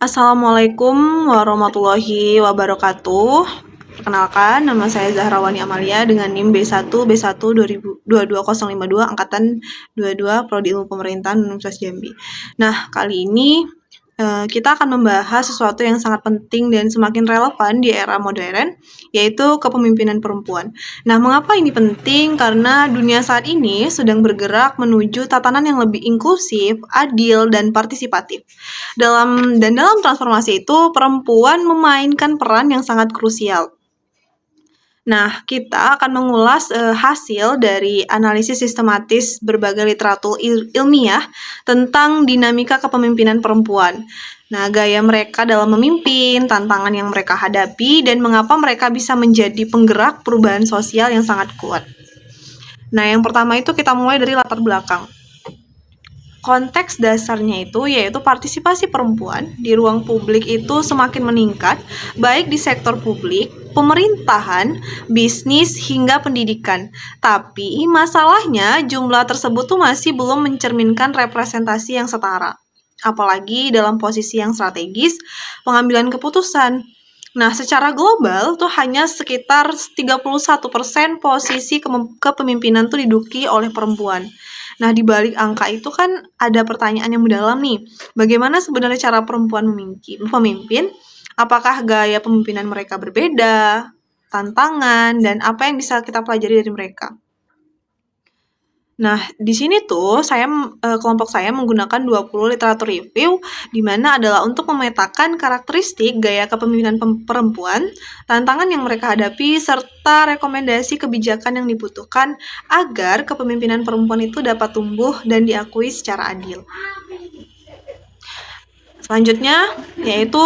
Assalamualaikum warahmatullahi wabarakatuh. Perkenalkan, nama saya Zahrawani Amalia dengan NIM B1 22052 angkatan 22 Prodi Ilmu Pemerintahan Universitas Jambi. Nah, kali ini kita akan membahas sesuatu yang sangat penting dan semakin relevan di era modern, yaitu kepemimpinan perempuan. Nah, mengapa ini penting? Karena dunia saat ini sedang bergerak menuju tatanan yang lebih inklusif, adil, dan partisipatif. Dalam transformasi itu, perempuan memainkan peran yang sangat krusial. Nah, kita akan mengulas hasil dari analisis sistematis berbagai literatur ilmiah tentang dinamika kepemimpinan perempuan. Nah, gaya mereka dalam memimpin, tantangan yang mereka hadapi, dan mengapa mereka bisa menjadi penggerak perubahan sosial yang sangat kuat. Nah, yang pertama itu kita mulai dari latar belakang. Konteks dasarnya itu yaitu partisipasi perempuan di ruang publik itu semakin meningkat, baik di sektor publik, pemerintahan, bisnis, hingga pendidikan. Tapi masalahnya jumlah tersebut tuh masih belum mencerminkan representasi yang setara. Apalagi dalam posisi yang strategis, pengambilan keputusan. Nah, secara global tuh hanya sekitar 31% posisi kepemimpinan tuh diduduki oleh perempuan. Nah, di balik angka itu kan ada pertanyaan yang mendalam nih. Bagaimana sebenarnya cara perempuan memimpin? Apakah gaya pemimpinan mereka berbeda? Tantangan dan apa yang bisa kita pelajari dari mereka? Nah, di sini tuh kelompok saya menggunakan 20 literatur review di mana adalah untuk memetakan karakteristik gaya kepemimpinan perempuan, tantangan yang mereka hadapi, serta rekomendasi kebijakan yang dibutuhkan agar kepemimpinan perempuan itu dapat tumbuh dan diakui secara adil. Selanjutnya, yaitu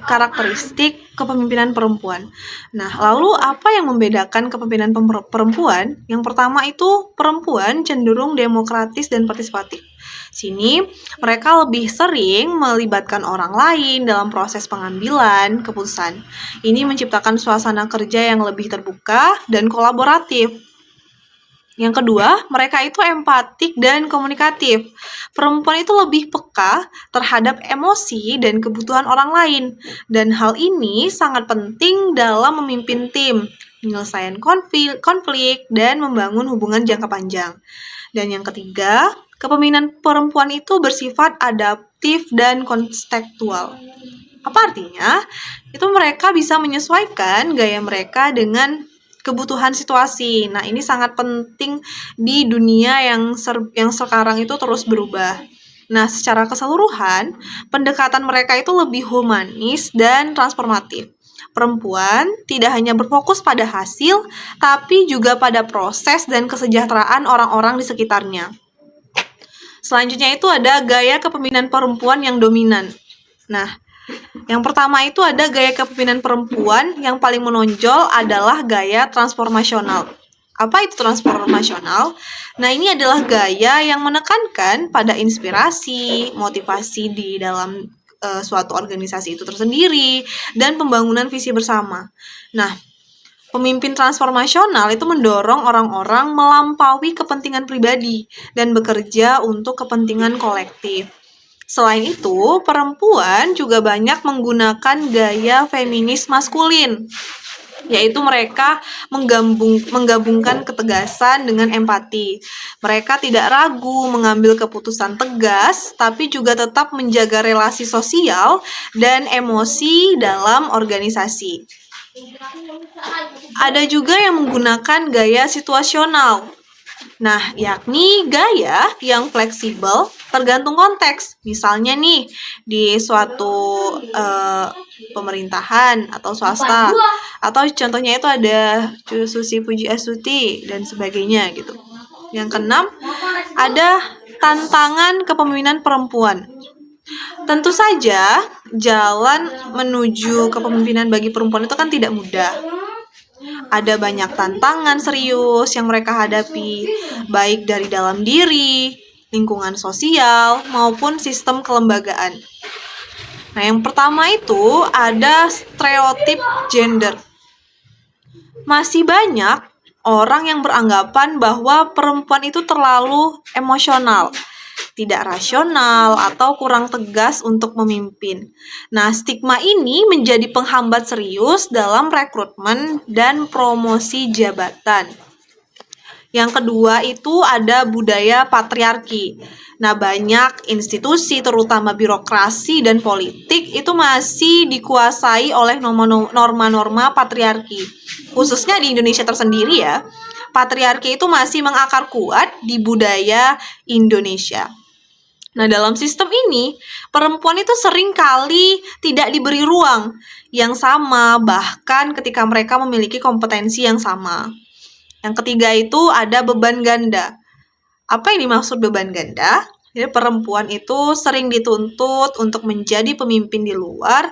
karakteristik kepemimpinan perempuan. Nah, lalu apa yang membedakan kepemimpinan perempuan? Yang pertama itu perempuan cenderung demokratis dan partisipatif. Sini, mereka lebih sering melibatkan orang lain dalam proses pengambilan keputusan. Ini menciptakan suasana kerja yang lebih terbuka dan kolaboratif. Yang kedua, mereka itu empatik dan komunikatif. Perempuan itu lebih peka terhadap emosi dan kebutuhan orang lain. Dan hal ini sangat penting dalam memimpin tim, menyelesaikan konflik, dan membangun hubungan jangka panjang. Dan yang ketiga, kepemimpinan perempuan itu bersifat adaptif dan kontekstual. Apa artinya? Itu mereka bisa menyesuaikan gaya mereka dengan kebutuhan situasi. Nah, ini sangat penting di dunia yang sekarang itu terus berubah. Nah, secara keseluruhan, pendekatan mereka itu lebih humanis dan transformatif. Perempuan tidak hanya berfokus pada hasil, tapi juga pada proses dan kesejahteraan orang-orang di sekitarnya. Selanjutnya itu ada gaya kepemimpinan perempuan yang dominan. Nah, yang pertama itu ada gaya kepemimpinan perempuan yang paling menonjol adalah gaya transformasional. Apa itu transformasional? Nah, ini adalah gaya yang menekankan pada inspirasi, motivasi di dalam suatu organisasi itu tersendiri, dan pembangunan visi bersama. Nah, pemimpin transformasional itu mendorong orang-orang melampaui kepentingan pribadi dan bekerja untuk kepentingan kolektif. Selain itu, perempuan juga banyak menggunakan gaya feminis maskulin, yaitu mereka menggabungkan ketegasan dengan empati. Mereka tidak ragu mengambil keputusan tegas, tapi juga tetap menjaga relasi sosial dan emosi dalam organisasi. Ada juga yang menggunakan gaya situasional. Nah, yakni gaya yang fleksibel tergantung konteks. Misalnya nih, di suatu pemerintahan atau swasta. Atau contohnya itu ada Susi Pujiastuti dan sebagainya gitu. Yang keenam, ada tantangan kepemimpinan perempuan. Tentu saja, jalan menuju kepemimpinan bagi perempuan itu kan tidak mudah. Ada banyak tantangan serius yang mereka hadapi, baik dari dalam diri, lingkungan sosial, maupun sistem kelembagaan. Nah, yang pertama itu ada stereotip gender. Masih banyak orang yang beranggapan bahwa perempuan itu terlalu emosional, tidak rasional, atau kurang tegas untuk memimpin. Nah, stigma ini menjadi penghambat serius dalam rekrutmen dan promosi jabatan. Yang kedua itu ada budaya patriarki. Nah, banyak institusi terutama birokrasi dan politik itu masih dikuasai oleh norma-norma patriarki. Khususnya di Indonesia tersendiri ya. Patriarki itu masih mengakar kuat di budaya Indonesia. Nah, dalam sistem ini, perempuan itu sering kali tidak diberi ruang yang sama, bahkan ketika mereka memiliki kompetensi yang sama. Yang ketiga itu ada beban ganda. Apa yang dimaksud beban ganda? Jadi perempuan itu sering dituntut untuk menjadi pemimpin di luar,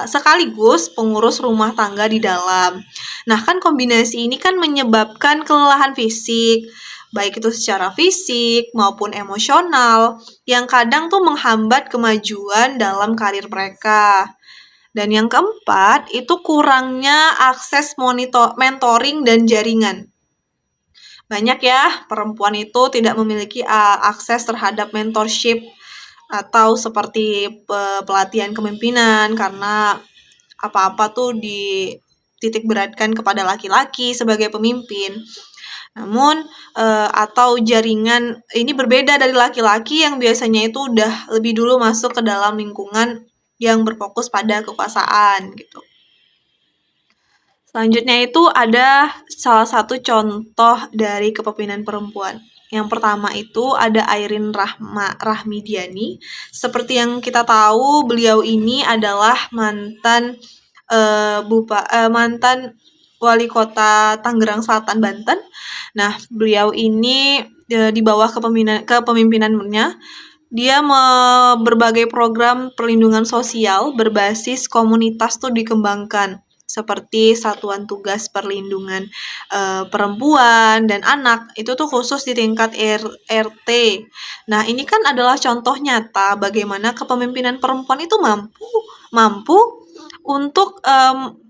sekaligus pengurus rumah tangga di dalam. Nah, kan kombinasi ini kan menyebabkan kelelahan fisik, baik itu secara fisik maupun emosional, yang kadang tuh menghambat kemajuan dalam karir mereka. Dan yang keempat, itu kurangnya akses mentoring dan jaringan. Banyak ya, perempuan itu tidak memiliki akses terhadap mentorship atau seperti pelatihan kepemimpinan karena apa-apa tuh dititik beratkan kepada laki-laki sebagai pemimpin. Namun atau jaringan ini berbeda dari laki-laki yang biasanya itu udah lebih dulu masuk ke dalam lingkungan yang berfokus pada kekuasaan gitu. Selanjutnya itu ada salah satu contoh dari kepemimpinan perempuan. Yang pertama itu ada Airin Rahmidiani. Seperti yang kita tahu, beliau ini adalah mantan wali kota Tangerang Selatan, Banten. Nah, beliau ini di bawah kepemimpinannya, dia berbagai program perlindungan sosial berbasis komunitas tuh dikembangkan, seperti Satuan Tugas Perlindungan Perempuan dan Anak, itu tuh khusus di tingkat RT. Nah, ini kan adalah contoh nyata bagaimana kepemimpinan perempuan itu mampu untuk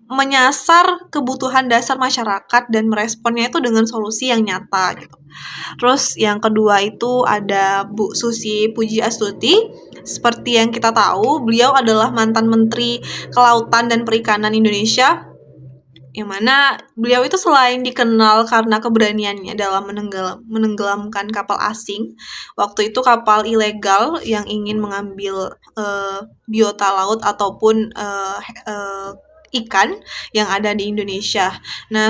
menyasar kebutuhan dasar masyarakat dan meresponnya itu dengan solusi yang nyata gitu. Terus yang kedua itu ada Bu Susi Pujiastuti. Seperti yang kita tahu, beliau adalah mantan Menteri Kelautan dan Perikanan Indonesia, yang mana beliau itu selain dikenal karena keberaniannya dalam menenggelamkan kapal asing, waktu itu kapal ilegal yang ingin mengambil biota laut ataupun ikan yang ada di Indonesia. Nah,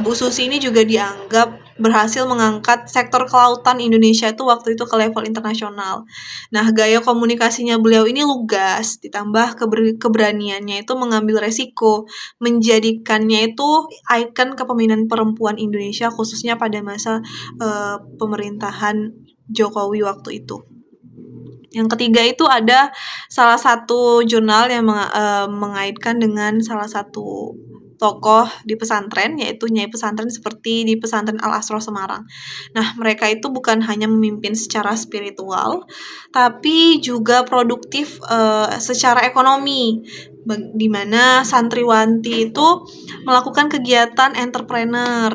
Bu Susi ini juga dianggap berhasil mengangkat sektor kelautan Indonesia itu waktu itu ke level internasional. Nah, gaya komunikasinya beliau ini lugas, ditambah keberaniannya itu mengambil resiko, menjadikannya itu ikon kepemimpinan perempuan Indonesia khususnya pada masa pemerintahan Jokowi waktu itu. Yang ketiga itu ada salah satu jurnal yang mengaitkan dengan salah satu tokoh di pesantren, yaitu Nyai Pesantren seperti di Pesantren Al-Asro Semarang. Nah, mereka itu bukan hanya memimpin secara spiritual, tapi juga produktif secara ekonomi, di mana santriwanti itu melakukan kegiatan entrepreneur.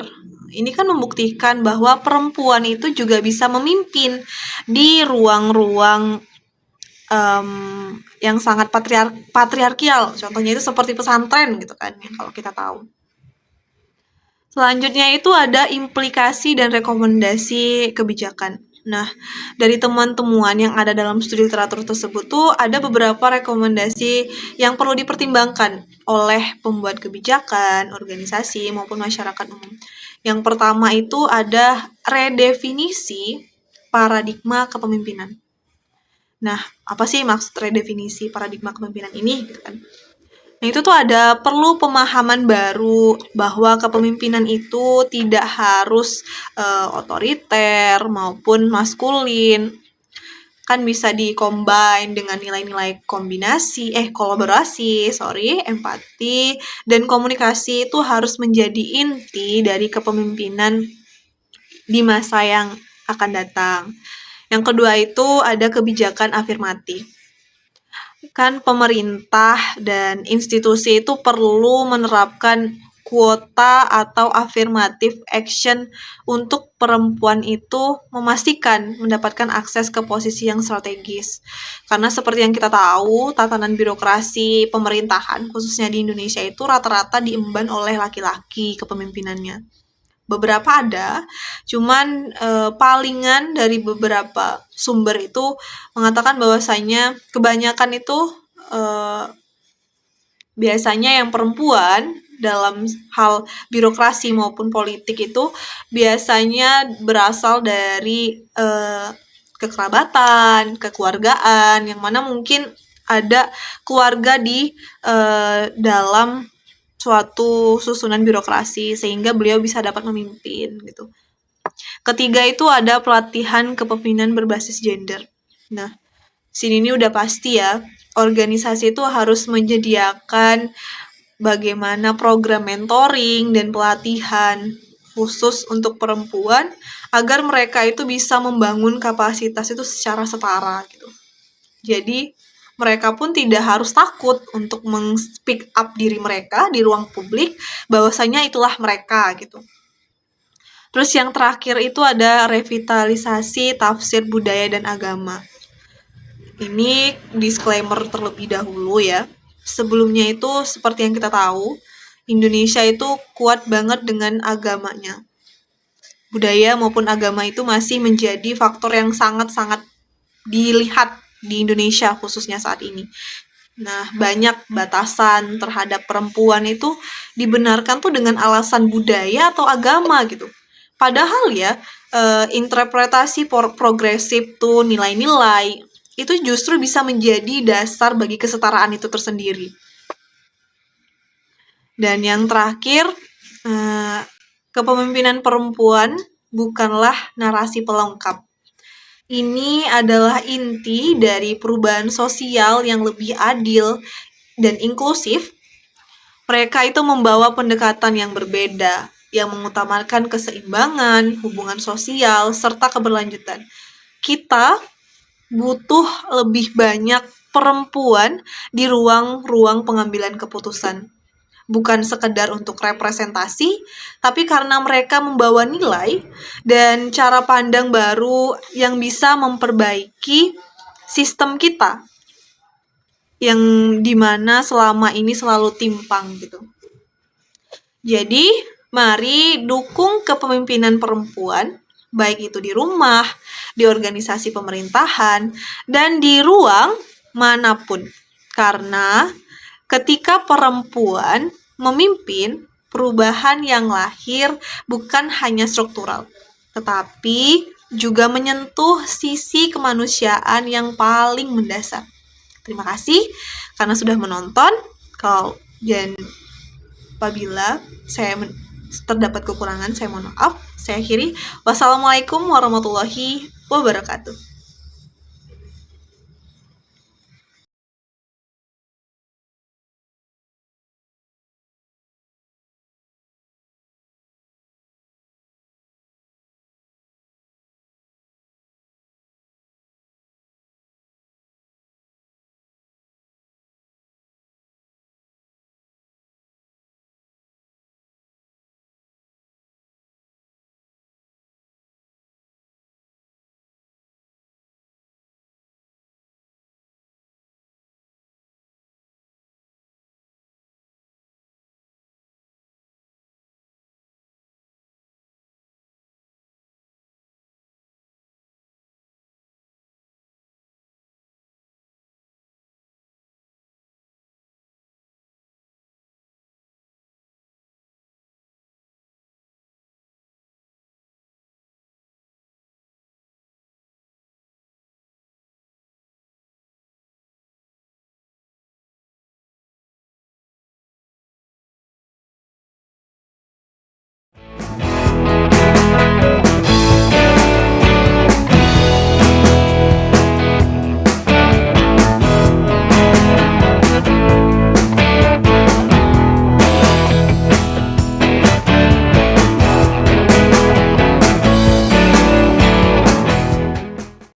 Ini kan membuktikan bahwa perempuan itu juga bisa memimpin di ruang-ruang yang sangat patriarkial. Contohnya itu seperti pesantren gitu kan, kalau kita tahu. Selanjutnya itu ada implikasi dan rekomendasi kebijakan. Nah, dari temuan-temuan yang ada dalam studi literatur tersebut tuh ada beberapa rekomendasi yang perlu dipertimbangkan oleh pembuat kebijakan, organisasi, maupun masyarakat umum. Yang pertama itu ada redefinisi paradigma kepemimpinan. Nah, apa sih maksud redefinisi paradigma kepemimpinan ini gitu kan? Nah, itu tuh ada perlu pemahaman baru bahwa kepemimpinan itu tidak harus otoriter maupun maskulin. Kan bisa di-combine dengan nilai-nilai kolaborasi, empati, dan komunikasi itu harus menjadi inti dari kepemimpinan di masa yang akan datang. Yang kedua itu ada kebijakan afirmatif. Kan pemerintah dan institusi itu perlu menerapkan kuota atau affirmative action untuk perempuan itu memastikan mendapatkan akses ke posisi yang strategis. Karena seperti yang kita tahu, tatanan birokrasi pemerintahan, khususnya di Indonesia itu rata-rata diemban oleh laki-laki kepemimpinannya. Beberapa ada, cuman palingan dari beberapa sumber itu mengatakan bahwasanya kebanyakan itu biasanya yang perempuan dalam hal birokrasi maupun politik itu biasanya berasal dari kekerabatan, kekeluargaan, yang mana mungkin ada keluarga di dalam suatu susunan birokrasi sehingga beliau bisa dapat memimpin gitu. Ketiga itu ada pelatihan kepemimpinan berbasis gender. Nah, sini ini udah pasti ya, organisasi itu harus menyediakan bagaimana program mentoring dan pelatihan khusus untuk perempuan agar mereka itu bisa membangun kapasitas itu secara setara gitu. Jadi mereka pun tidak harus takut untuk meng-speak up diri mereka di ruang publik bahwasanya itulah mereka gitu. Terus yang terakhir itu ada revitalisasi tafsir budaya dan agama. Ini disclaimer terlebih dahulu ya. Sebelumnya itu seperti yang kita tahu, Indonesia itu kuat banget dengan agamanya. Budaya maupun agama itu masih menjadi faktor yang sangat-sangat dilihat di Indonesia khususnya saat ini. Nah, banyak batasan terhadap perempuan itu dibenarkan tuh dengan alasan budaya atau agama gitu. Padahal ya, interpretasi progresif tuh nilai-nilai itu justru bisa menjadi dasar bagi kesetaraan itu tersendiri. Dan yang terakhir, kepemimpinan perempuan bukanlah narasi pelengkap. Ini adalah inti dari perubahan sosial yang lebih adil dan inklusif. Mereka itu membawa pendekatan yang berbeda, yang mengutamakan keseimbangan, hubungan sosial, serta keberlanjutan. Kita butuh lebih banyak perempuan di ruang-ruang pengambilan keputusan. Bukan sekedar untuk representasi, tapi karena mereka membawa nilai dan cara pandang baru yang bisa memperbaiki sistem kita yang dimana selama ini selalu timpang gitu. Jadi, mari dukung kepemimpinan perempuan, baik itu di rumah, di organisasi pemerintahan, dan di ruang manapun. Karena ketika perempuan memimpin, perubahan yang lahir bukan hanya struktural, tetapi juga menyentuh sisi kemanusiaan yang paling mendasar. Terima kasih karena sudah menonton. Dan apabila saya terdapat kekurangan, saya mohon maaf. Saya akhiri. Wassalamualaikum warahmatullahi wabarakatuh.